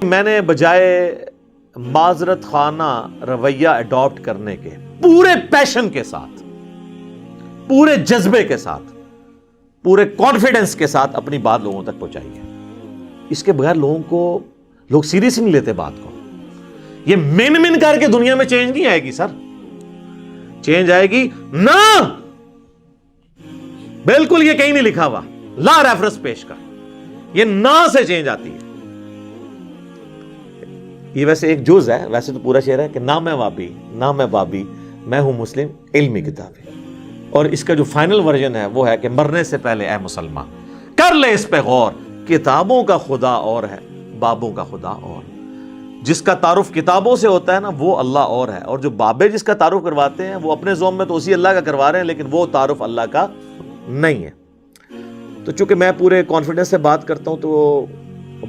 میں نے بجائے معذرت خانہ رویہ اڈاپٹ کرنے کے پورے پیشن کے ساتھ، پورے جذبے کے ساتھ، پورے کانفیڈنس کے ساتھ اپنی بات لوگوں تک پہنچائی ہے. اس کے بغیر لوگ سیریس نہیں لیتے بات کو. یہ من کر کے دنیا میں چینج نہیں آئے گی سر. چینج آئے گی نہ، بالکل یہ کہیں نہیں لکھا ہوا، لا ریفرنس پیش کر. یہ نہ سے چینج آتی ہے. یہ ویسے ایک جز ہے، ویسے تو پورا شعر ہے کہ نہ میں وابی نہ میں بابی، میں ہوں مسلم علمی کتابی. اور اس کا جو فائنل ورژن ہے وہ ہے کہ مرنے سے پہلے اے مسلمان کر لے اس پہ غور، کتابوں کا خدا اور ہے بابوں کا خدا اور. جس کا تعارف کتابوں سے ہوتا ہے نا وہ اللہ اور ہے، اور جو بابے جس کا تعارف کرواتے ہیں وہ اپنے ذوم میں تو اسی اللہ کا کروا رہے ہیں، لیکن وہ تعارف اللہ کا نہیں ہے. تو چونکہ میں پورے کانفیڈنس سے بات کرتا ہوں تو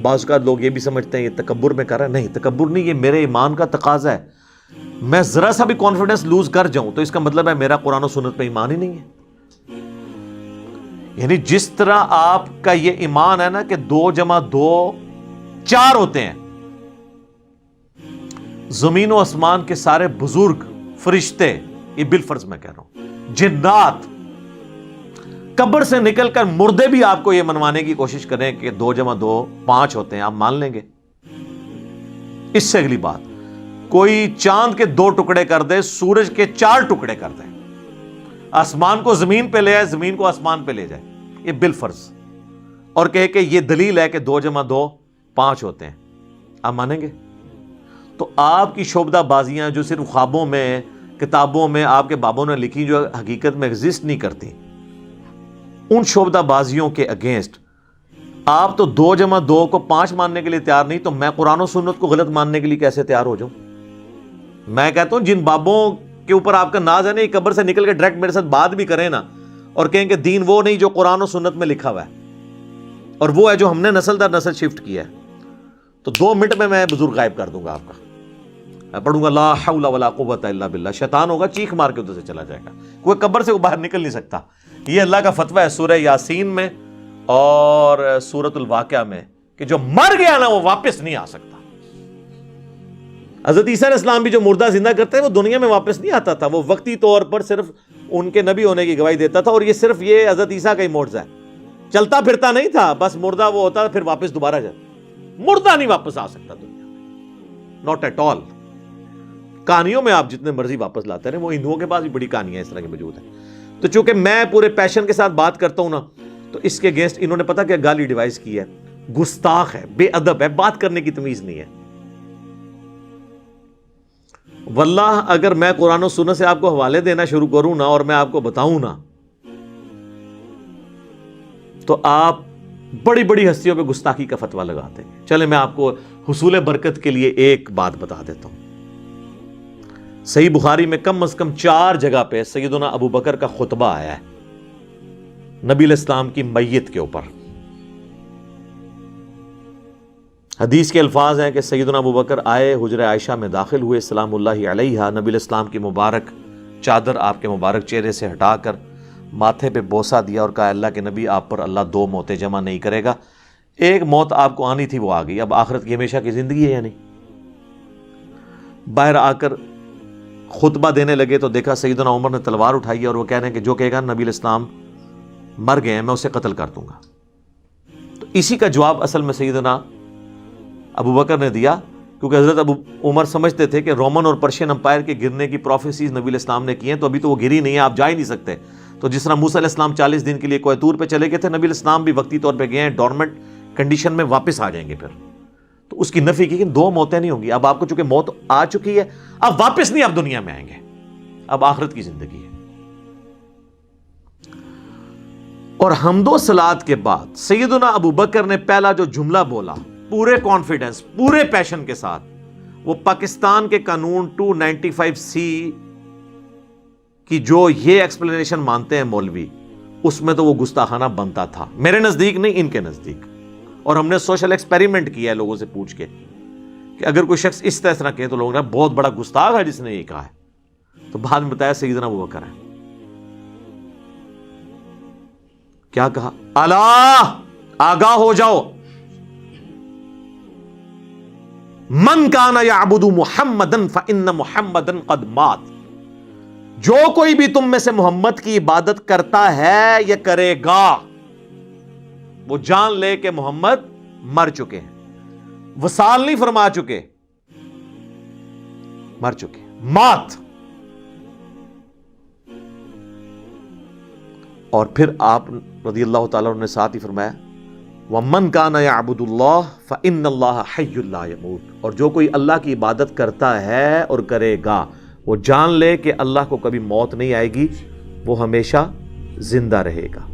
بعض اوقات لوگ یہ بھی سمجھتے ہیں یہ تکبر میں کر رہا ہے. نہیں، تکبر نہیں، یہ میرے ایمان کا تقاضا ہے. میں ذرا سا بھی کانفیڈنس لوز کر جاؤں تو اس کا مطلب ہے میرا قرآن و سنت پہ ایمان ہی نہیں ہے. یعنی جس طرح آپ کا یہ ایمان ہے نا کہ 2 + 2 4 ہوتے ہیں، زمین و آسمان کے سارے بزرگ فرشتے، یہ بالفرض میں کہہ رہا ہوں، جنات، قبر سے نکل کر مردے بھی آپ کو یہ منوانے کی کوشش کریں کہ 2 + 2 5 ہوتے ہیں، آپ مان لیں گے؟ اس سے اگلی بات، کوئی چاند کے 2 ٹکڑے کر دے، سورج کے 4 ٹکڑے کر دے، آسمان کو زمین پہ لے آئے، زمین کو آسمان پہ لے جائے، یہ بالفرض، اور کہے کہ یہ دلیل ہے کہ 2 + 2 5 ہوتے ہیں، آپ مانیں گے؟ تو آپ کی شعبدہ بازیاں جو صرف خوابوں میں، کتابوں میں آپ کے بابوں نے لکھی، جو حقیقت میں ایگزسٹ نہیں کرتی، ان شعبدہ بازیوں کے اگینسٹ آپ تو 2 + 2 کو 5 ماننے کے لیے تیار نہیں، تو میں قرآن و سنت کو غلط ماننے کے لیے کیسے تیار ہو جاؤں؟ میں کہتا ہوں جن بابوں کے اوپر آپ کا ناز ہے نا، یہ قبر سے نکل کے ڈائریکٹ میرے ساتھ بات بھی کریں نا، اور کہیں کہ دین وہ نہیں جو قرآن و سنت میں لکھا ہوا ہے، اور وہ ہے جو ہم نے نسل در نسل شفٹ کیا ہے، تو 2 منٹ میں بزرگ غائب کر دوں گا آپ کا. میں پڑھوں گا لا حول ولا قوت الا باللہ، شیطان ہوگا چیخ مار کے ادھر سے چلا جائے گا، کوئی قبر سے باہر نکل نہیں سکتا. یہ اللہ کا فتویٰ ہے سورہ یاسین میں اور سورۃ الواقعہ میں کہ جو مر گیا نا وہ واپس نہیں آ سکتا. حضرت عیسیٰ علیہ السلام بھی جو مردہ زندہ کرتے ہیں وہ دنیا میں واپس نہیں آتا تھا، وہ وقتی طور پر صرف ان کے نبی ہونے کی گواہی دیتا تھا، اور یہ صرف یہ حضرت عیسیٰ کا ہی معجزہ ہے. چلتا پھرتا نہیں تھا، بس مردہ وہ ہوتا پھر واپس دوبارہ جاتا. مردہ نہیں واپس آ سکتا دنیا میں، ناٹ ایٹ آل. کہانیوں میں آپ جتنے مرضی واپس لاتے رہے، وہ ہندوؤں کے پاس بھی بڑی کہانیاں اس طرح کی موجود ہیں. تو چونکہ میں پورے پیشن کے ساتھ بات کرتا ہوں نا، تو اس کے اگینسٹ انہوں نے پتہ کیا گالی ڈیوائس کی ہے، گستاخ ہے، بے ادب ہے، بات کرنے کی تمیز نہیں ہے. واللہ اگر میں قرآن و سنت سے آپ کو حوالے دینا شروع کروں نا اور میں آپ کو بتاؤں نا، تو آپ بڑی بڑی ہستیوں پہ گستاخی کا فتویٰ لگاتے ہیں. چلے میں آپ کو حصول برکت کے لیے ایک بات بتا دیتا ہوں. صحیح بخاری میں کم از کم 4 جگہ پہ سیدنا ابو بکر کا خطبہ آیا ہے نبی علیہ السلام کی میت کے اوپر. حدیث کے الفاظ ہیں کہ سیدنا ابو بکر آئے، حجرہ عائشہ میں داخل ہوئے، سلام اللہ علیہا، نبی علیہ السلام کی مبارک چادر آپ کے مبارک چہرے سے ہٹا کر ماتھے پہ بوسہ دیا اور کہا اللہ کے نبی آپ پر اللہ 2 موتیں جمع نہیں کرے گا. ایک موت آپ کو آنی تھی وہ آ گئی، اب آخرت کی ہمیشہ کی زندگی ہے یا نہیں. باہر آ کر خطبہ دینے لگے تو دیکھا سیدنا عمر نے تلوار اٹھائی اور وہ کہہ رہے ہیں کہ جو کہے گا نبی علیہ السلام مر گئے ہیں میں اسے قتل کر دوں گا. تو اسی کا جواب اصل میں سیدنا ابو بکر نے دیا، کیونکہ حضرت ابو عمر سمجھتے تھے کہ رومن اور پرشین امپائر کے گرنے کی پروفیسیز نبی علیہ السلام نے کی ہیں، تو ابھی تو وہ گری نہیں ہے، آپ جا ہی نہیں سکتے. تو جس طرح موسیٰ علیہ السلام 40 دن کے لیے کوہ طور پہ چلے گئے تھے، نبی علیہ السلام بھی وقتی طور پہ گئے ہیں، ڈورمنٹ کنڈیشن میں واپس آ جائیں گے. پھر تو اس کی نفی کی کہ 2 موتیں نہیں ہوں گی. اب آپ کو چونکہ موت آ چکی ہے، اب واپس نہیں آپ دنیا میں آئیں گے، اب آخرت کی زندگی ہے. اور حمد و صلات کے بعد سیدنا ابو بکر نے پہلا جو جملہ بولا پورے کانفیڈنس، پورے پیشن کے ساتھ، وہ پاکستان کے قانون 295C کی جو یہ ایکسپلینیشن مانتے ہیں مولوی، اس میں تو وہ گستاخانہ بنتا تھا. میرے نزدیک نہیں، ان کے نزدیک. اور ہم نے سوشل ایکسپیریمنٹ کیا ہے لوگوں سے پوچھ کے کہ اگر کوئی شخص اس طرح کہے تو لوگوں نے بہت بڑا گستاخ ہے جس نے یہ کہا ہے. تو بعد میں بتایا سیدنا ابو بکر ہے. کیا کہا؟ الا آگاہ ہو جاؤ، من کان یعبد محمدا فإن محمدا قد مات، جو کوئی بھی تم میں سے محمد کی عبادت کرتا ہے یا کرے گا، وہ جان لے کہ محمد مر چکے ہیں، وصال نہیں فرما چکے، مر چکے، مات۔ اور پھر آپ رضی اللہ تعالیٰ عنہ نے ساتھ ہی فرمایا وَمَنْ كَانَ يَعْبُدُ اللَّهَ فَإِنَّ اللَّهَ حَيٌّ لَا يَمُوتُ، اور جو کوئی اللہ کی عبادت کرتا ہے اور کرے گا، وہ جان لے کہ اللہ کو کبھی موت نہیں آئے گی، وہ ہمیشہ زندہ رہے گا۔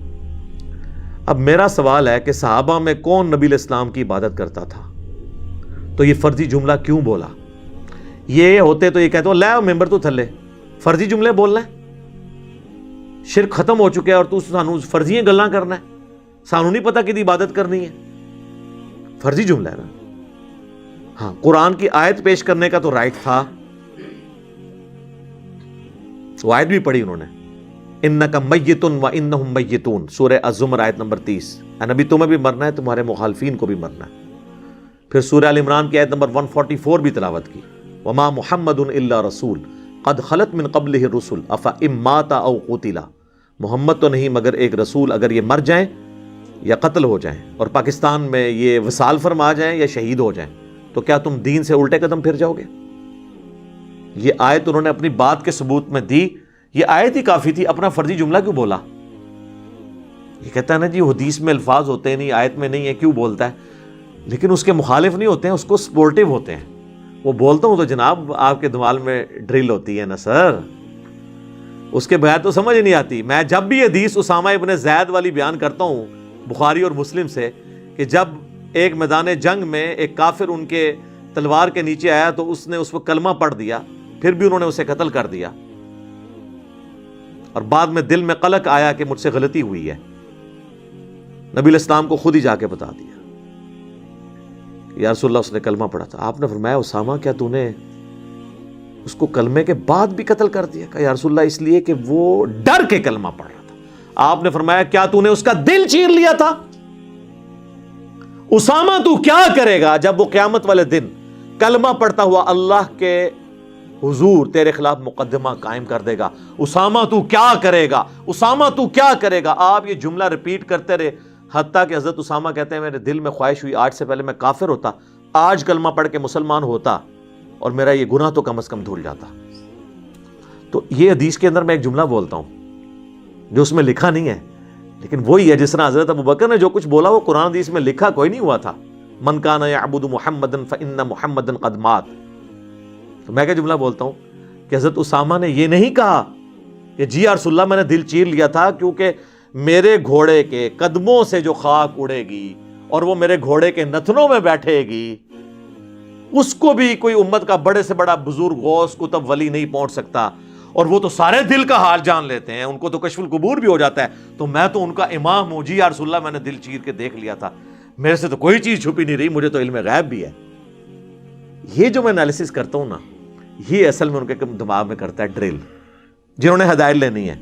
اب میرا سوال ہے کہ صحابہ میں کون نبی علیہ السلام کی عبادت کرتا تھا؟ تو یہ فرضی جملہ کیوں بولا؟ یہ ہوتے تو یہ کہتے ہو لے ممبر تو تھلے فرضی جملے بولنا ہے، شرک ختم ہو چکے اور تو سانو فرضی گلاں کرنا ہے، سانو نہیں پتا کہ عبادت کرنی ہے، فرضی جملہ ہے نا۔ ہاں قرآن کی آیت پیش کرنے کا تو رائٹ تھا، وہ آیت بھی پڑھی انہوں نے، انک میت و انہم میتون، سورہ الزمر آیت نمبر 30، اے نبی تمہیں بھی مرنا ہے، تمہارے مخالفین کو بھی مرنا ہے۔ پھر سورہ ال عمران کی آیت نمبر 144 بھی تلاوت کی، وما محمد الا رسول قد خلت من قبلہ الرسل افإن مات او قتل، محمد تو نہیں مگر ایک رسول، اگر یہ مر جائیں یا قتل ہو جائیں اور پاکستان میں یہ وصال فرما جائیں یا شہید ہو جائیں تو کیا تم دین سے الٹے قدم پھر جاؤ گے؟ یہ آیت انہوں نے اپنی بات کے ثبوت میں دی، یہ آیت ہی کافی تھی، اپنا فرضی جملہ کیوں بولا؟ یہ کہتا ہے نا جی حدیث میں الفاظ ہوتے ہیں نہیں، آیت میں نہیں ہے، کیوں بولتا ہے؟ لیکن اس کے مخالف نہیں ہوتے ہیں، اس کو سپورٹیو ہوتے ہیں۔ وہ بولتا ہوں تو جناب آپ کے دماغ میں ڈرل ہوتی ہے نا سر، اس کے بغیر تو سمجھ نہیں آتی۔ میں جب بھی حدیث اسامہ ابن زید والی بیان کرتا ہوں بخاری اور مسلم سے، کہ جب ایک میدان جنگ میں ایک کافر ان کے تلوار کے نیچے آیا تو اس نے اس کو کلمہ پڑھ دیا، پھر بھی انہوں نے اسے قتل کر دیا، اور بعد میں دل میں قلق آیا کہ مجھ سے غلطی ہوئی ہے، نبی علیہ السلام کو خود ہی جا کے بتا دیا، یا رسول اللہ اس نے کلمہ پڑھا تھا۔ آپ نے فرمایا اسامہ کیا تو نے اس کو کلمے کے بعد بھی قتل کر دیا؟ کہا یا رسول اللہ اس لیے کہ وہ ڈر کے کلمہ پڑھ رہا تھا۔ آپ نے فرمایا کیا تو نے اس کا دل چیر لیا تھا؟ اسامہ تو کیا کرے گا جب وہ قیامت والے دن کلمہ پڑھتا ہوا اللہ کے حضور تیرے خلاف مقدمہ قائم کر دے گا؟ اسامہ تو کیا کرے گا؟ اسامہ تو کیا کرے گا؟ آپ یہ جملہ ریپیٹ کرتے رہے، حتیٰ کہ حضرت اسامہ کہتے ہیں میرے دل میں خواہش ہوئی آج سے پہلے میں کافر ہوتا، آج کلمہ پڑھ کے مسلمان ہوتا اور میرا یہ گناہ تو کم از کم دھل جاتا۔ تو یہ حدیث کے اندر میں ایک جملہ بولتا ہوں جو اس میں لکھا نہیں ہے، لیکن وہی ہے جس طرح حضرت ابوبکر نے جو کچھ بولا وہ قرآن حدیث میں لکھا کوئی نہیں ہوا تھا، من کان یعبد محمدا فإن محمدا قد مات۔ تو میں کیا جملہ بولتا ہوں کہ حضرت اسامہ نے یہ نہیں کہا کہ جی یا رسول اللہ میں نے دل چیر لیا تھا کیونکہ میرے گھوڑے کے قدموں سے جو خاک اڑے گی اور وہ میرے گھوڑے کے نتنوں میں بیٹھے گی، اس کو بھی کوئی امت کا بڑے سے بڑا بزرگ غوث کتب ولی نہیں پہنچ سکتا، اور وہ تو سارے دل کا حال جان لیتے ہیں، ان کو تو کشف القبور بھی ہو جاتا ہے، تو میں تو ان کا امام ہوں، جی یا رسول اللہ میں نے دل چیر کے دیکھ لیا تھا، میرے سے تو کوئی چیز چھپی نہیں رہی، مجھے تو علم غیب بھی ہے۔ یہ جو میں انالیسس کرتا ہوں نا، یہ اصل میں ان کے دماغ میں کرتا ہے ڈرل، جنہوں نے ہدایت لینی ہے،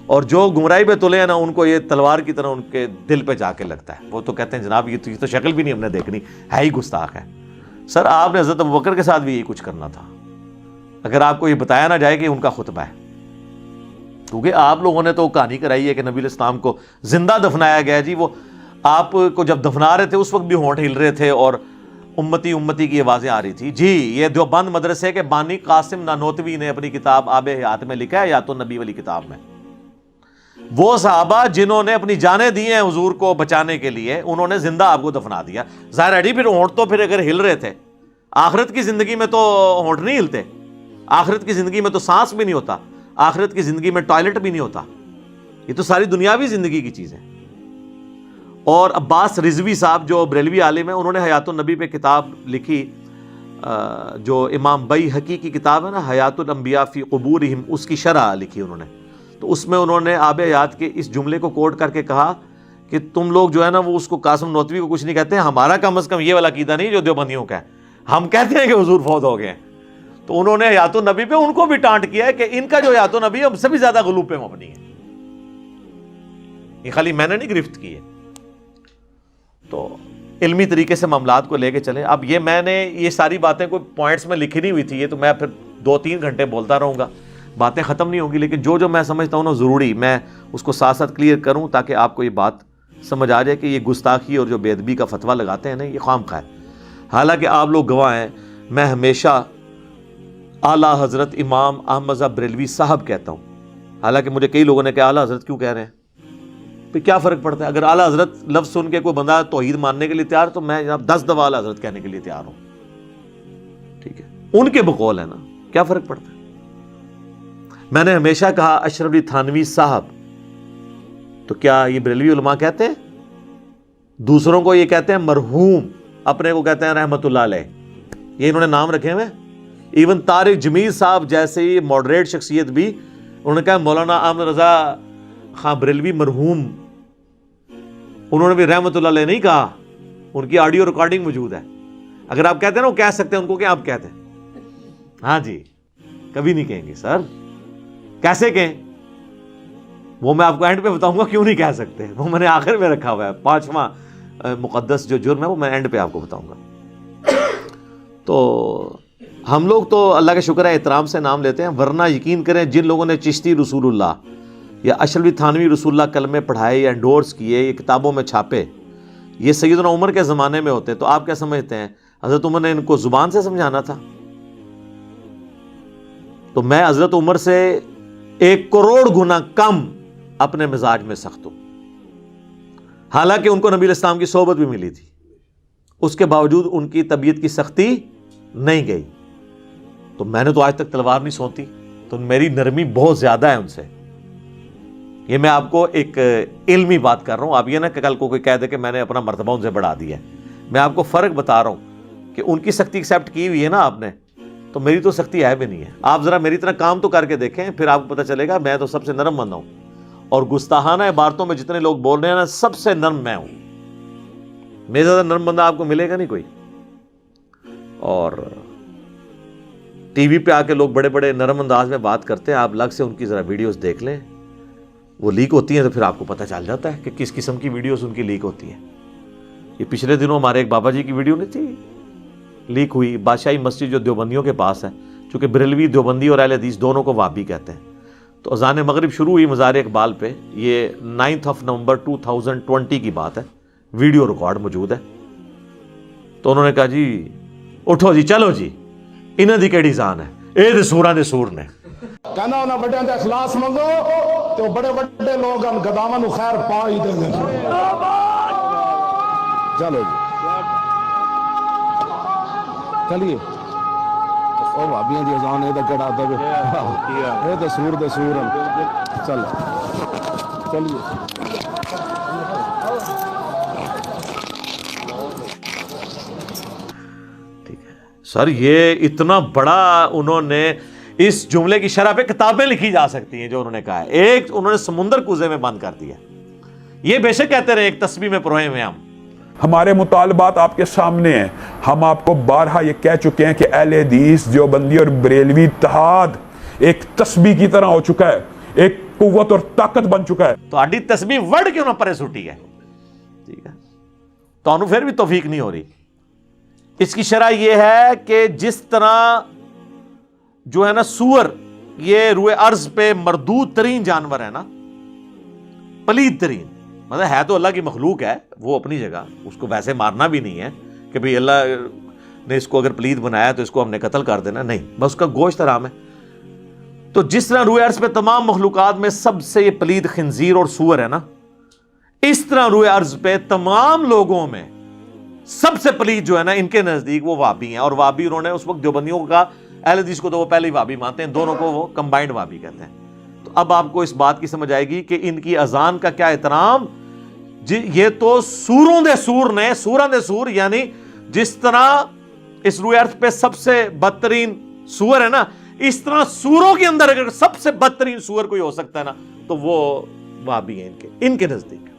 اور جو گمراہی پہ تلے ہیں نا ان کو یہ تلوار کی طرح ان کے دل پہ جا کے لگتا ہے، وہ تو کہتے ہیں جناب یہ تو شکل بھی نہیں ہم نے دیکھنی، ہے ہی گستاخ ہے۔ سر آپ نے حضرت ابوبکر کے ساتھ بھی یہی کچھ کرنا تھا، اگر آپ کو یہ بتایا نہ جائے کہ ان کا خطبہ ہے، کیونکہ آپ لوگوں نے تو کہانی کرائی ہے کہ نبی علیہ السلام کو زندہ دفنایا گیا۔ جی وہ آپ کو جب دفنا رہے تھے اس وقت بھی ہونٹ ہل رہے تھے اور امتی امتی کی آوازیں آ رہی تھی۔ جی یہ دیوبند مدرسے کے بانی قاسم نانوتوی نے اپنی کتاب آب حیات میں لکھا ہے، یا تو نبی والی کتاب میں، وہ صحابہ جنہوں نے اپنی جانیں دی ہیں حضور کو بچانے کے لیے، انہوں نے زندہ آپ کو دفنا دیا۔ ظاہر ہے پھر ہونٹ تو پھر اگر ہل رہے تھے، آخرت کی زندگی میں تو ہونٹ نہیں ہلتے، آخرت کی زندگی میں تو سانس بھی نہیں ہوتا، آخرت کی زندگی میں ٹوائلٹ بھی نہیں ہوتا، یہ تو ساری دنیاوی زندگی کی چیز ہے۔ اور عباس رضوی صاحب جو بریلوی عالم ہیں، انہوں نے حیات النبی پہ کتاب لکھی، جو امام بیہقی کی کتاب ہے نا حیات الانبیاء فی قبورہم، اس کی شرح لکھی انہوں نے، تو اس میں انہوں نے آب حیات کے اس جملے کو کوٹ کر کے کہا کہ تم لوگ جو ہے نا وہ اس کو قاسم نوتوی کو کچھ نہیں کہتے، ہمارا کم از کم یہ والا عقیدہ نہیں جو دیوبندیوں کا ہے، ہم کہتے ہیں کہ حضور فوت ہو گئے ہیں۔ تو انہوں نے حیات النبی پہ ان کو بھی ٹانٹ کیا ہے کہ ان کا جو حیات النبی ہے ہم سے بھی زیادہ غلو پہ مبنی ہے، یہ خالی میں نے نہیں گرفت کی ہے۔ تو علمی طریقے سے معاملات کو لے کے چلیں. اب یہ میں نے یہ ساری باتیں کوئی پوائنٹس میں لکھی نہیں ہوئی تھی, یہ تو میں پھر 2-3 گھنٹے بولتا رہوں گا, باتیں ختم نہیں ہوں گی, لیکن جو میں سمجھتا ہوں نا ضروری میں اس کو ساتھ ساتھ کلیئر کروں تاکہ آپ کو یہ بات سمجھ آ جائے کہ یہ گستاخی اور جو بے ادبی کا فتویٰ لگاتے ہیں نا یہ خواہ ہے. حالانکہ آپ لوگ گواہ ہیں, میں ہمیشہ اعلیٰ حضرت امام احمد رضا بریلوی صاحب کہتا ہوں. حالانکہ مجھے کئی لوگوں نے کہا اعلیٰ حضرت کیوں کہہ رہے ہیں, پھر کیا فرق پڑتا ہے؟ اگر اعلیٰ حضرت لفظ سن کے کوئی بندہ توحید ماننے کے لیے تیار تو میں جناب 10 دفعہ اعلیٰ حضرت کہنے کے لیے تیار ہوں. ٹھیک ہے, ان کے بقول ہے نا, کیا فرق پڑتا ہے؟ میں نے ہمیشہ کہا اشرف علی تھانوی صاحب, تو کیا یہ بریلوی علماء کہتے ہیں؟ دوسروں کو یہ کہتے ہیں مرحوم, اپنے کو کہتے ہیں رحمت اللہ علیہ, یہ انہوں نے نام رکھے ہوئے. ایون طارق جمیل صاحب جیسے ماڈریٹ شخصیت بھی انہوں نے کہا مولانا احمد رضا خان بریلوی مرحوم, انہوں نے بھی رحمت اللہ علیہ نہیں کہا. ان کی آڈیو ریکارڈنگ موجود ہے. اگر آپ کہتے ہیں نا وہ کہہ سکتے ہیں ان کو, کیا آپ کہتے ہیں؟ ہاں جی, کبھی نہیں کہیں گے سر. کیسے کہیں؟ وہ میں آپ کو اینڈ پہ بتاؤں گا کیوں نہیں کہہ سکتے, وہ میں نے آخر میں رکھا ہوا ہے. 5واں مقدس جو جرم ہے وہ میں اینڈ پہ آپ کو بتاؤں گا. تو ہم لوگ تو اللہ کا شکر ہے احترام سے نام لیتے ہیں, ورنہ یقین کریں جن لوگوں نے چشتی رسول اللہ یا اشرف علی تھانوی رسول اللہ کلمے پڑھائے یا انڈورس کیے, یہ کتابوں میں چھاپے, یہ سیدنا عمر کے زمانے میں ہوتے, تو آپ کیا سمجھتے ہیں حضرت عمر نے ان کو زبان سے سمجھانا تھا؟ تو میں حضرت عمر سے 1 کروڑ گنا کم اپنے مزاج میں سخت ہوں. حالانکہ ان کو نبی علیہ السلام کی صحبت بھی ملی تھی, اس کے باوجود ان کی طبیعت کی سختی نہیں گئی. تو میں نے تو آج تک تلوار نہیں سونتی, تو میری نرمی بہت زیادہ ہے ان سے. یہ میں آپ کو ایک علمی بات کر رہا ہوں, آپ یہ نہ کہ کل کو کوئی کہہ دے کہ میں نے اپنا مرتبہ ان سے بڑھا دیا ہے. میں آپ کو فرق بتا رہا ہوں کہ ان کی سختی ایکسیپٹ کی ہوئی ہے نا آپ نے, تو میری تو سختی ہے بھی نہیں ہے. آپ ذرا میری طرح کام تو کر کے دیکھیں, پھر آپ کو پتہ چلے گا میں تو سب سے نرم بندہ ہوں. اور گستاخانہ عبارتوں میں جتنے لوگ بول رہے ہیں نا, سب سے نرم میں ہوں. میرے زیادہ نرم بندہ آپ کو ملے گا نہیں کوئی. اور ٹی وی پہ آ کے لوگ بڑے بڑے نرم انداز میں بات کرتے ہیں, آپ الگ سے ان کی ذرا ویڈیوز دیکھ لیں, وہ لیک ہوتی ہیں تو پھر آپ کو پتہ چل جاتا ہے کہ کس قسم کی ویڈیوز ان کی لیک ہوتی ہیں. یہ پچھلے دنوں ہمارے ایک بابا جی کی ویڈیو نہیں تھی لیک ہوئی, بادشاہی مسجد جو دیوبندیوں کے پاس ہے, چونکہ بریلوی دیوبندی اور اہل حدیث دونوں کو وہابی کہتے ہیں. تو اذان مغرب شروع ہوئی مزار اقبال پہ, یہ 9 نومبر 2020 کی بات ہے, ویڈیو ریکارڈ موجود ہے. تو انہوں نے کہا جی اٹھو جی, چلو جی, انہاں دی کیڑی جان ہے, اے دے سوراں دے سور نے. کہنا انہاں بڑیاں دے اخلاص منگو تو بڑے بڑے لوگ ان گداواں نو خیر پا ہی دیں گے. چلو جی چلیے, او بھابیاں دی اذان اے تے کڑا دے اے تے سور دے سور چل چلیے. سر یہ اتنا بڑا انہوں نے اس جملے کی شرح پہ کتابیں لکھی جا سکتی ہیں جو انہوں نے کہا ہے. ایک انہوں نے سمندر کوزے میں بند کر دیا. یہ بے شک کہتے رہے ایک تسبیح میں پروئے ہوئے ہم. ہمارے مطالبات آپ کے سامنے ہیں. ہم آپ کو بارہا یہ کہہ چکے ہیں کہ اہل حدیث دیوبندی اور بریلوی اتحاد ایک تسبیح کی طرح ہو چکا ہے, ایک قوت اور طاقت بن چکا ہے. تو آڈی تسبیح ورڈ کیوں نہ پرے سٹی ہے؟ ٹھیک ہے, تو انہوں پھر بھی توفیق نہیں ہو رہی. اس کی شرح یہ ہے کہ جس طرح جو ہے نا سور, یہ روئے ارض پہ مردود ترین جانور ہے نا, پلید ترین, مطلب ہے تو اللہ کی مخلوق ہے وہ اپنی جگہ, اس کو ویسے مارنا بھی نہیں ہے کہ بھئی اللہ نے اس کو اگر پلید بنایا تو اس کو ہم نے قتل کر دینا, نہیں, بس اس کا گوشت حرام ہے. تو جس طرح روئے ارض پہ تمام مخلوقات میں سب سے یہ پلید خنزیر اور سور ہے نا, اس طرح روئے ارض پہ تمام لوگوں میں سب سے پلید جو ہے نا ان کے نزدیک وہ وہابی ہیں. اور وہابی انہوں نے اس وقت دیوبندیوں کو کہا, اہل حدیث کو تو وہ پہلے ہی وہابی مانتے ہیں, دونوں کو وہ کمبائنڈ وہابی کہتے ہیں. تو اب آپ کو اس بات کی سمجھ آئے گی کہ ان کی اذان کا کیا احترام. جی یہ تو سوروں دے سور نے, سوراں دے سور, یعنی جس طرح اس روئے ارض پہ سب سے بدترین سور ہے نا, اس طرح سوروں کے اندر اگر سب سے بدترین سور کوئی ہو سکتا ہے نا تو وہ وہابی ہیں ان کے نزدیک.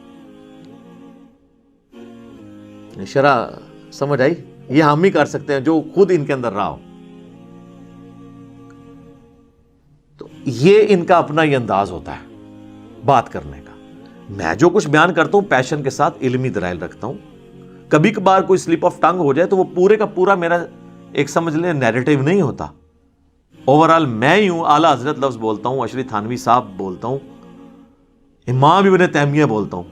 شرح سمجھ آئی؟ یہ ہم ہی کر سکتے ہیں جو خود ان کے اندر رہا ہو. تو یہ ان کا اپنا یہ انداز ہوتا ہے بات کرنے کا. میں جو کچھ بیان کرتا ہوں پیشن کے ساتھ علمی دلائل رکھتا ہوں, کبھی کبھار کوئی سلپ آف ٹنگ ہو جائے تو وہ پورے کا پورا میرا ایک سمجھ لیں نیریٹو نہیں ہوتا. اوورآل میں ہی ہوں اعلیٰ حضرت لفظ بولتا ہوں, اشری تھانوی صاحب بولتا ہوں, امام ابن تیمیہ بولتا ہوں,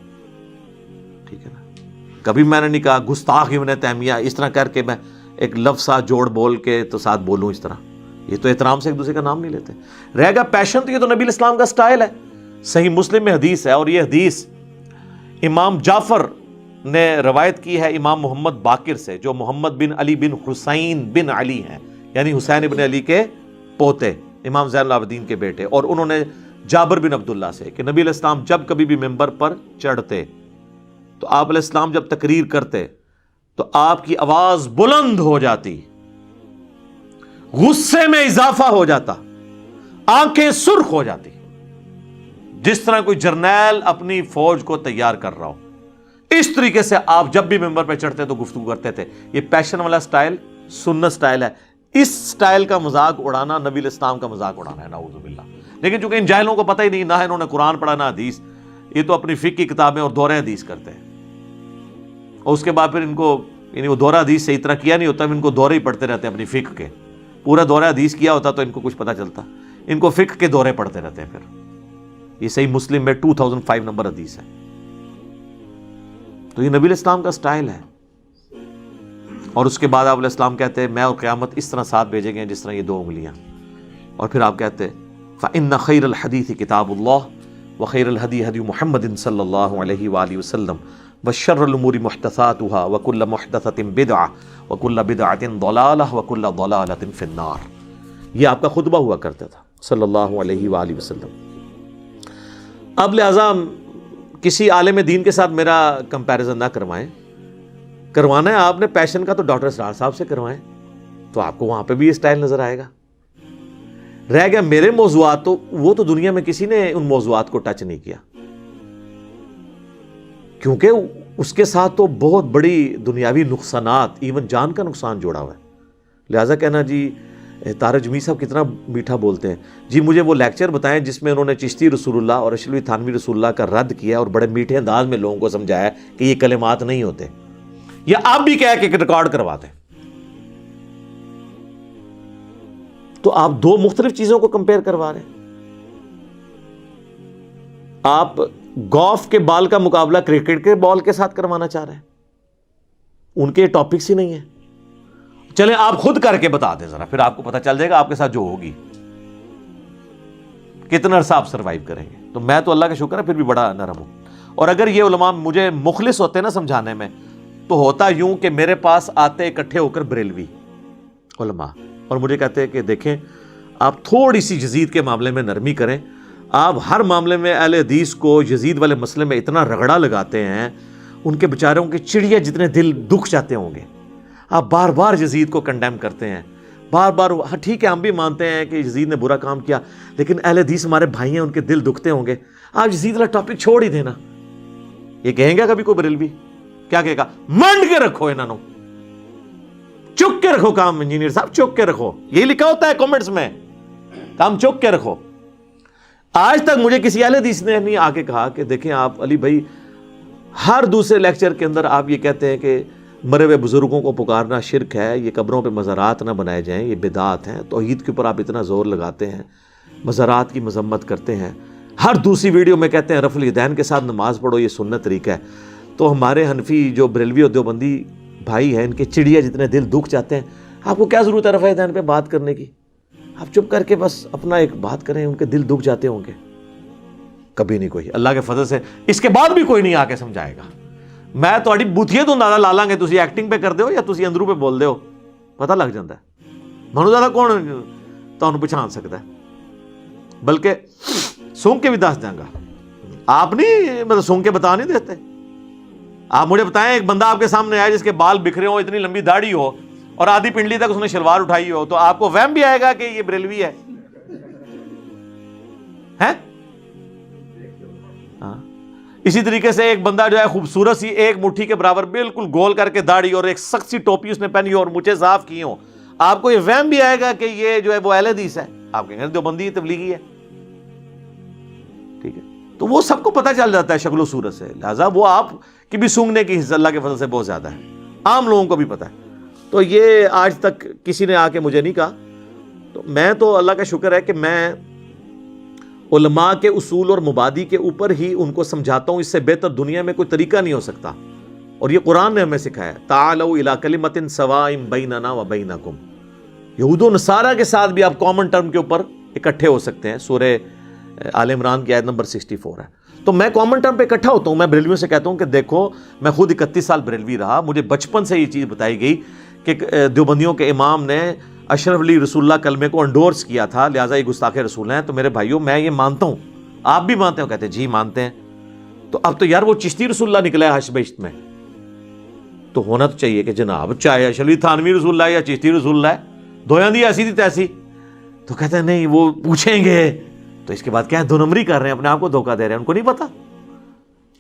ٹھیک ہے نا. کبھی میں نے نہیں کہا گستاخ ابن تیمیہ اس طرح کر کے میں ایک لفظ ساتھ جوڑ بول کے تو ساتھ بولوں اس طرح. یہ تو احترام سے ایک دوسرے کا نام نہیں لیتے. رہ گا پیشن, تو یہ تو نبی الاسلام کا سٹائل ہے. صحیح مسلم میں حدیث ہے, اور یہ حدیث امام جعفر نے روایت کی ہے امام محمد باقر سے, جو محمد بن علی بن حسین بن علی ہیں, یعنی حسین ابن علی کے پوتے, امام زین العابدین کے بیٹے. اور انہوں نے جابر بن عبداللہ سے کہ نبی علیہ السلام جب کبھی بھی ممبر پر چڑھتے تو آپ علیہ السلام جب تقریر کرتے تو آپ کی آواز بلند ہو جاتی, غصے میں اضافہ ہو جاتا, آنکھیں سرخ ہو جاتی, جس طرح کوئی جرنیل اپنی فوج کو تیار کر رہا ہو. اس طریقے سے آپ جب بھی ممبر پہ چڑھتے تو گفتگو کرتے تھے. یہ پیشن والا سٹائل سنت سٹائل ہے. اس سٹائل کا مذاق اڑانا نبی الاسلام کا مذاق اڑانا ہے, نعوذ باللہ. لیکن چونکہ ان جاہلوں کو پتہ ہی نہیں, نہ انہوں نے قرآن پڑھا نہ حدیث, یہ تو اپنی فقہ کی کتابیں اور دورہ حدیث کرتے ہیں, اور اس کے بعد پھر ان کو یعنی وہ دورہ حدیث سے اتنا کیا نہیں ہوتا, ان کو دورے ہی پڑھتے رہتے ہیں اپنی فقہ کے. پورا دورہ حدیث کیا ہوتا تو ان کو کچھ پتہ چلتا, ان کو فقہ کے دورے پڑھتے رہتے ہیں. پھر یہ صحیح مسلم میں 2005 نمبر حدیث ہے. تو یہ نبی الاسلام کا سٹائل ہے. اور اس کے بعد آپ علیہ السلام کہتے ہیں میں اور قیامت اس طرح ساتھ بھیجیں گے جس طرح یہ 2 انگلیاں. اور پھر آپ کہتے ہیں فَإِنَّ خَيْرَ الْحَدِيثِ كِتَابُ اللَّهِ وَخَيْرَ الْهَدِي هَدْيُ مُحَمَّدٍ صَلَّى اللَّهُ عَلَيْهِ وَآلِهِ وَسَلَّمَ وَشَرَّ الْأُمُورِ مُحْدَثَاتُهَا وَكُلُّ مُحْدَثَةٍ بِدْعَةٌ وَكُلُّ بِدْعَةٍ ضَلَالَةٌ وَكُلُّ ضَلَالَةٍ فِي النَّارِ. یہ آپ کا خطبہ ہوا کرتا تھا صلی اللہ علیہ وآلہ وسلم. اب لہٰذا کسی عالم دین کے ساتھ میرا کمپیریزن نہ کروائیں. کروانا ہے آپ نے پیشن کا تو ڈاکٹر اسرار صاحب سے کروائیں, تو آپ کو وہاں پہ بھی یہ سٹائل نظر آئے گا. رہ گیا میرے موضوعات, تو وہ تو دنیا میں کسی نے ان موضوعات کو ٹچ نہیں کیا, کیونکہ اس کے ساتھ تو بہت بڑی دنیاوی نقصانات, ایون جان کا نقصان جوڑا ہوا ہے. لہٰذا کہنا جی طارق جمیل صاحب کتنا میٹھا بولتے ہیں, جی مجھے وہ لیکچر بتائیں جس میں انہوں نے چشتی رسول اللہ اور اشرفی تھانوی رسول اللہ کا رد کیا اور بڑے میٹھے انداز میں لوگوں کو سمجھایا کہ یہ کلمات نہیں ہوتے, یا آپ بھی کہہ کے ریکارڈ کرواتے. تو آپ 2 مختلف چیزوں کو کمپیئر کروا رہے ہیں. آپ گولف کے بال کا مقابلہ کرکٹ کے بال کے ساتھ کروانا چاہ رہے ہیں, ان کے ٹاپکس ہی نہیں ہیں. چلیں آپ خود کر کے بتا دیں ذرا, پھر آپ کو پتہ چل جائے گا آپ کے ساتھ جو ہوگی کتنا عرصہ آپ سروائیو کریں گے. تو میں تو اللہ کا شکر ہے پھر بھی بڑا نرم ہوں. اور اگر یہ علماء مجھے مخلص ہوتے نا سمجھانے میں, تو ہوتا یوں کہ میرے پاس آتے اکٹھے ہو کر بریلوی علماء اور مجھے کہتے ہیں کہ دیکھیں آپ تھوڑی سی یزید کے معاملے میں نرمی کریں, آپ ہر معاملے میں اہل حدیث کو یزید والے مسئلے میں اتنا رگڑا لگاتے ہیں, ان کے بیچاروں کے چڑیا جتنے دل دکھ جاتے ہوں گے. آپ بار بار یزید کو کنڈیم کرتے ہیں, بار بار. ہاں ٹھیک ہے ہم بھی مانتے ہیں کہ یزید نے برا کام کیا, لیکن اہل حدیث ہمارے بھائی ہیں, ان کے دل دکھتے ہوں گے. آپ یزید والا ٹاپک چھوڑ ہی دینا. یہ کہیں گا کبھی کوئی بریلوی کیا کہے گا, منڈ کے رکھو انہوں, چک کے رکھو کام, انجینئر صاحب چک کے رکھو. یہی لکھا ہوتا ہے کامنٹس میں, کام چک کے رکھو. آج تک مجھے کسی اہل حدیث نے نہیں آ کے کہا کہ دیکھیں آپ علی بھائی ہر دوسرے لیکچر کے اندر آپ یہ کہتے ہیں کہ مرے ہوئے بزرگوں کو پکارنا شرک ہے, یہ قبروں پہ مزارات نہ بنائے جائیں, یہ بدعات ہیں. توحید کے اوپر آپ اتنا زور لگاتے ہیں, مزارات کی مذمت کرتے ہیں. ہر دوسری ویڈیو میں کہتے ہیں رفع الیدین کے ساتھ نماز پڑھو, یہ سنت طریقہ ہے. تو ہمارے حنفی جو بریلوی اور دیوبندی بھائی ہیں, ان کے چڑیا جتنے دل دکھ جاتے ہیں, آپ کو کیا ضرورت ہے رفع الیدین پہ بات کرنے کی؟ آپ چپ کر کے بس اپنا ایک بات کریں, ان کے دل دکھ جاتے ہوں گے. کبھی نہیں کوئی, اللہ کے فضل سے اس کے بعد بھی کوئی نہیں آ کے سمجھائے گا. میں تھوڑی بوتھیے تو اندازہ لا لیں گے, تسی ایکٹنگ پہ کر دے ہو یا تسی اندروں پہ بول دے ہو, پتہ لگ جاتا ہے. منو زیادہ کون تمہیں پہچان سکتا ہے, بلکہ سونگ کے بھی دس دیں گا. آپ نہیں مطلب سونگ کے بتا نہیں دیتے. آپ مجھے بتائیں ایک بندہ آپ کے سامنے آئے جس کے بال بکھرے ہوں, اتنی لمبی داڑھی ہو اور آدھی پنڈلی تک اس نے شلوار اٹھائی ہو, تو آپ کو وہم بھی آئے گا کہ یہ بریلوی ہے؟ ہاں. اسی طریقے سے ایک بندہ جو ہے خوبصورت سی ایک مٹھی کے برابر بالکل گول کر کے داڑھی اور ایک سخت سی ٹوپی اس نے پہنی ہو اور مجھے صاف کی ہوں, آپ کو یہ وہم بھی آئے گا کہ یہ جو ہے وہ اہل حدیث ہے؟ آپ کہیں گے دیوبندی تبلیغی ہے. ٹھیک ہے, تو وہ سب کو پتہ چل جاتا ہے شکل و صورت سے، لہٰذا وہ آپ کی بھی سونگنے کی حصہ اللہ کے فضل سے بہت زیادہ ہے، عام لوگوں کو بھی پتہ ہے۔ تو یہ آج تک کسی نے آ کے مجھے نہیں کہا، تو میں تو اللہ کا شکر ہے کہ میں علماء کے اصول اور مبادی کے اوپر ہی ان کو سمجھاتا ہوں، اس سے بہتر دنیا میں کوئی طریقہ نہیں ہو سکتا، اور یہ قرآن نے ہمیں سکھایا، تعالوا الی کلمۃ سواء بیننا و بینکم، یہود و نصارہ کے ساتھ بھی آپ کامن ٹرم کے اوپر اکٹھے ہو سکتے ہیں۔ سورہ آل عمران کی آیت نمبر 64 ہے۔ تو میں کامن ٹرم پہ اکٹھا ہوتا ہوں، میں بریلویوں سے کہتا ہوں کہ دیکھو میں خود 31 سال بریلوی رہا، مجھے بچپن سے یہ چیز بتائی گئی کہ دیوبندیوں کے امام نے اشرف علی رسول اللہ کلمے کو انڈورس کیا تھا، لہٰذا یہ گستاخ رسول ہیں۔ تو میرے بھائیوں میں یہ مانتا ہوں، آپ بھی مانتے ہو؟ کہتے ہیں جی مانتے ہیں۔ تو اب تو یار وہ چشتی رسول اللہ نکلا ہے حشر بہشت میں، تو ہونا تو چاہیے کہ جناب چاہے اشرف علی تھانوی رسول اللہ یا چشتی رسول اللہ ہے، دویاں دی ایسی تھی تیسی۔ تو کہتے ہیں نہیں وہ پوچھیں گے، تو اس کے بعد کیا ہے، دو نمبری کر رہے ہیں، اپنے آپ کو دھوکہ دے رہے ہیں، ان کو نہیں پتا۔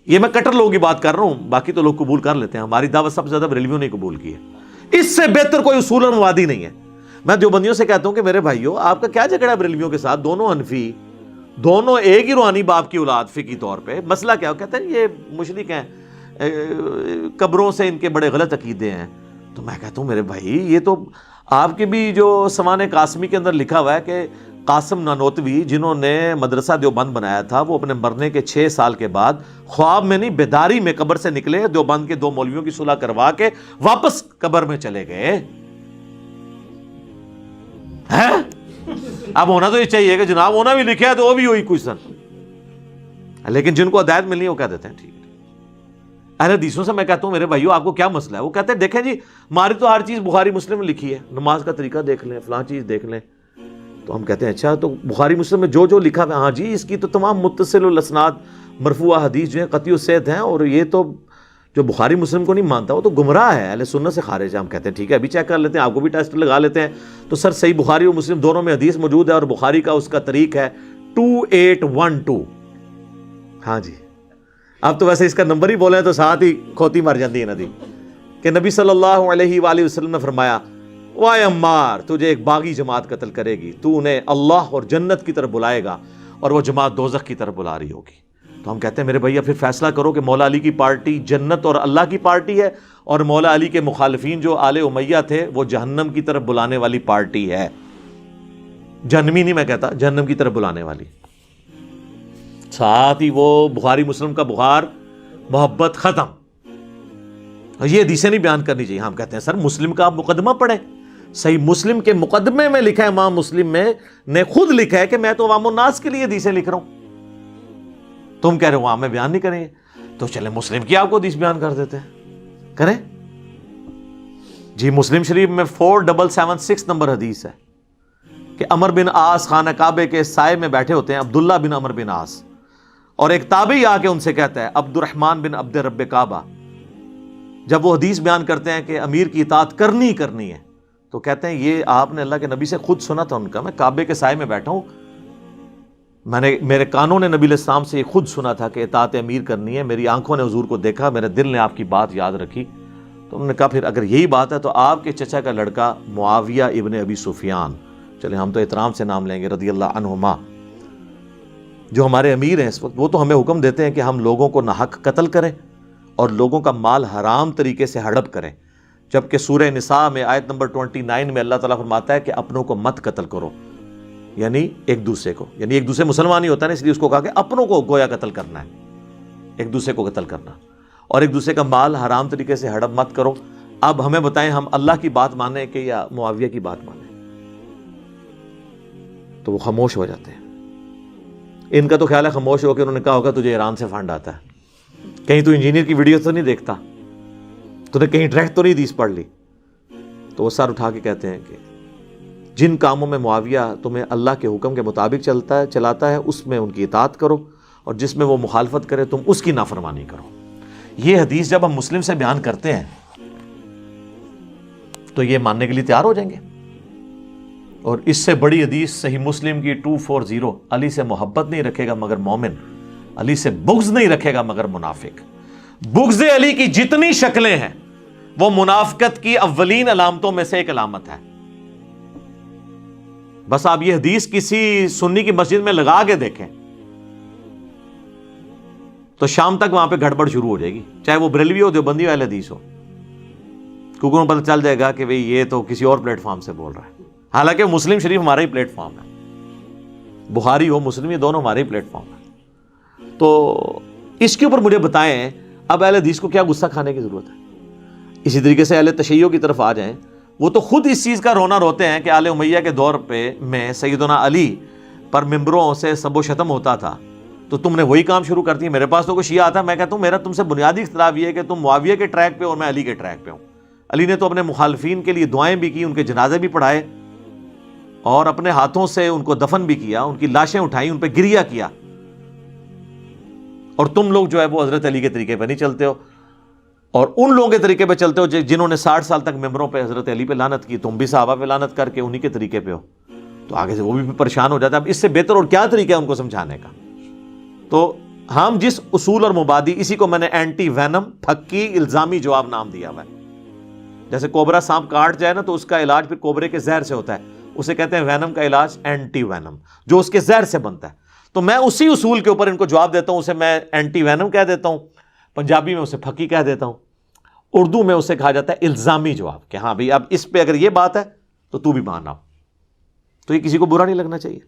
یہ میں کٹر لوگوں کی بات کر رہا ہوں، باقی تو لوگ قبول کر لیتے ہیں، ہماری دعوت سب سے زیادہ بریلویوں نے قبول کی ہے، اس سے بہتر کوئی اصول اور موادی نہیں ہے۔ میں دیوبندیوں سے کہتا ہوں کہ میرے بھائیوں آپ کا کیا جھگڑا ہے بریلویوں کے ساتھ، دونوں حنفی، دونوں ایک ہی روحانی باپ کی اولاد، فقہی طور پہ مسئلہ کیا ہو؟ کہتے ہیں یہ مشرک ہیں، قبروں سے ان کے بڑے غلط عقیدے ہیں۔ تو میں کہتا ہوں میرے بھائی یہ تو آپ کے بھی جو سوانح قاسمی کے اندر لکھا ہوا ہے کہ قاسم نانوتوی جنہوں نے مدرسہ دیوبند بنایا تھا، وہ اپنے مرنے کے 6 سال کے بعد خواب میں نہیں بیداری میں قبر سے نکلے، دیوبند کے 2 مولویوں کی صلح کروا کے واپس قبر میں چلے گئے ہیں۔ اب ہونا تو یہ چاہیے کہ جناب ہونا بھی لکھا ہے تو وہ بھی ہوئی کچھ سن، لیکن جن کو ہدایت ملنی ہے وہ کہہ دیتے ہیں ٹھیک ہے۔ اہل حدیثوں سے میں کہتا ہوں میرے بھائیوں آپ کو کیا مسئلہ ہے؟ وہ کہتے ہیں دیکھیں جی ہماری تو ہر چیز بخاری مسلم میں لکھی ہے، نماز کا طریقہ دیکھ لیں، فلاں چیز دیکھ لیں۔ تو ہم کہتے ہیں اچھا تو بخاری مسلم میں جو جو لکھا ہے، ہاں جی اس کی تو تمام متصل الاسناد مرفوعہ حدیث جو ہیں قطعی السند ہیں، اور یہ تو جو بخاری مسلم کو نہیں مانتا وہ تو گمراہ ہے، اہل سنت سے خارج ہے۔ ہم کہتے ہیں ٹھیک ہے ابھی چیک کر لیتے ہیں، آپ کو بھی ٹیسٹ لگا لیتے ہیں۔ تو سر صحیح بخاری اور مسلم دونوں میں حدیث موجود ہے، اور بخاری کا اس کا طریق ہے 2812۔ ہاں جی اب تو ویسے اس کا نمبر ہی بولیں تو ساتھ ہی کھوتی مر جاتی ہے ندی، کہ نبی صلی اللہ علیہ وآلہ وسلم نے فرمایا وائے عمار تجھے ایک باغی جماعت قتل کرے گی، تو انہیں اللہ اور جنت کی طرف بلائے گا اور وہ جماعت دوزخ کی طرف بلا رہی ہوگی۔ تو ہم کہتے ہیں میرے بھیا پھر فیصلہ کرو کہ مولا علی کی پارٹی جنت اور اللہ کی پارٹی ہے، اور مولا علی کے مخالفین جو آل امیہ تھے وہ جہنم کی طرف بلانے والی پارٹی ہے۔ جہنمی نہیں میں کہتا، جہنم کی طرف بلانے والی۔ ساتھ ہی وہ بخاری مسلم کا بخار محبت ختم، یہ حدیثیں نہیں بیان کرنی چاہیے۔ ہم کہتے ہیں سر مسلم کا آپ مقدمہ پڑھیں، صحیح مسلم کے مقدمے میں لکھا ہے، امام مسلم میں نے خود لکھا ہے کہ میں تو عوام الناس کے لیے حدیثیں لکھ رہا ہوں، تم کہہ رہے ہو ہمیں بیان نہیں کریں گے، تو چلیں مسلم کی آپ کو حدیث بیان کر دیتے ہیں، کریں جی۔ مسلم شریف میں 4776 نمبر حدیث ہے کہ عمر بن عاص خانہ کعبے کے سائے میں بیٹھے ہوتے ہیں، عبداللہ بن عمر بن عاص، اور ایک تابعی آ کے ان سے کہتا ہے عبد الرحمن بن عبد رب کعبہ، جب وہ حدیث بیان کرتے ہیں کہ امیر کی اطاعت کرنی ہی کرنی ہے، تو کہتے ہیں یہ آپ نے اللہ کے نبی سے خود سنا تھا ان کا، میں کعبے کے سائے میں بیٹھا ہوں، میرے کانوں نے نبی علیہ السلام سے یہ خود سنا تھا کہ اطاعت امیر کرنی ہے، میری آنکھوں نے حضور کو دیکھا، میرے دل نے آپ کی بات یاد رکھی۔ تو انہوں نے کہا پھر اگر یہی بات ہے تو آپ کے چچا کا لڑکا معاویہ ابن ابی سفیان، چلیں ہم تو احترام سے نام لیں گے، رضی اللہ عنہما، جو ہمارے امیر ہیں اس وقت، وہ تو ہمیں حکم دیتے ہیں کہ ہم لوگوں کو ناحق قتل کریں اور لوگوں کا مال حرام طریقے سے ہڑپ کریں، جبکہ سورہ نساء میں آیت نمبر 29 میں اللہ تعالیٰ فرماتا ہے کہ اپنوں کو مت قتل کرو، یعنی ایک دوسرے کو، یعنی ایک دوسرے مسلمان ہی ہوتا ہے نا، اس لیے اس کو کہا کہ اپنوں کو گویا قتل کرنا ہے، ایک دوسرے کو قتل کرنا، اور ایک دوسرے کا مال حرام طریقے سے ہڑپ مت کرو۔ اب ہمیں بتائیں ہم اللہ کی بات مانیں کہ یا معاویہ کی بات مانیں؟ تو وہ خاموش ہو جاتے ہیں۔ ان کا تو خیال ہے خاموش ہو کے انہوں نے کہا ہوگا تجھے ایران سے فنڈ آتا ہے، کہیں تو انجینئر کی ویڈیو تو نہیں دیکھتا، تو نے کہیں ڈائریکٹ تو نہیں حدیث پڑھ لی؟ تو وہ سر اٹھا کے کہتے ہیں کہ جن کاموں میں معاویہ تمہیں اللہ کے حکم کے مطابق چلاتا ہے اس میں ان کی اطاعت کرو، اور جس میں وہ مخالفت کرے تم اس کی نافرمانی کرو۔ یہ حدیث جب ہم مسلم سے بیان کرتے ہیں تو یہ ماننے کے لیے تیار ہو جائیں گے، اور اس سے بڑی حدیث صحیح مسلم کی 240، علی سے محبت نہیں رکھے گا مگر مومن، علی سے بغض نہیں رکھے گا مگر منافق۔ بغض علی کی جتنی شکلیں ہیں وہ منافقت کی اولین علامتوں میں سے ایک علامت ہے۔ بس آپ یہ حدیث کسی سنی کی مسجد میں لگا کے دیکھیں، تو شام تک وہاں پہ گڑبڑ شروع ہو جائے گی، چاہے وہ بریلوی ہو، دیوبندی ہو، اہل حدیث ہو، کیونکہ انہیں پتہ چل جائے گا کہ بھئی یہ تو کسی اور پلیٹ فارم سے بول رہا ہے، حالانکہ مسلم شریف ہمارا ہی پلیٹ فارم ہے، بخاری ہو، مسلم، یہ دونوں ہمارے ہی پلیٹ فارم ہے۔ تو اس کے اوپر مجھے بتائیں اب اہل حدیث کو کیا غصہ کھانے کی ضرورت ہے؟ اسی طریقے سے اہل تشیع کی طرف آ جائیں، وہ تو خود اس چیز کا رونا روتے ہیں کہ آل امیہ کے دور پہ میں سیدنا علی پر ممبروں سے سب و شتم ہوتا تھا، تو تم نے وہی کام شروع کر دیا۔ میرے پاس تو کوئی شیعہ آتا، میں کہتا ہوں میرا تم سے بنیادی اختلاف یہ ہے کہ تم معاویہ کے ٹریک پہ اور میں علی کے ٹریک پہ ہوں۔ علی نے تو اپنے مخالفین کے لیے دعائیں بھی کی، ان کے جنازے بھی پڑھائے، اور اپنے ہاتھوں سے ان کو دفن بھی کیا، ان کی لاشیں اٹھائیں، ان پہ گریہ کیا، اور تم لوگ جو ہے وہ حضرت علی کے طریقے پہ نہیں چلتے ہو، اور ان لوگوں کے طریقے پہ چلتے ہو جنہوں نے 60 سال تک ممبروں پہ حضرت علی پہ لعنت کی، تم بھی صحابہ پہ لعنت کر کے انہی کے طریقے پہ ہو۔ تو آگے سے وہ بھی پریشان ہو جاتا ہے، اب اس سے بہتر اور کیا طریقہ ہے ان کو سمجھانے کا؟ تو ہم جس اصول اور مبادی، اسی کو میں نے اینٹی وینم، پھکی الزامی جواب نام دیا ہوا ہے۔ جیسے کوبرا سانپ کاٹ جائے نا تو اس کا علاج پھر کوبرے کے زہر سے ہوتا ہے، اسے کہتے ہیں وینم کا علاج اینٹی وینم، جو اس کے زہر سے بنتا ہے۔ تو میں اسی اصول کے اوپر ان کو جواب دیتا ہوں، اسے میں اینٹی وینم کہہ دیتا ہوں، پنجابی میں اسے پھکی کہہ دیتا ہوں، اردو میں اسے کہا جاتا ہے الزامی جواب، کہ ہاں بھئی اب اس پہ اگر یہ بات ہے تو تو بھی مان آؤ۔ تو یہ کسی کو برا نہیں لگنا چاہیے۔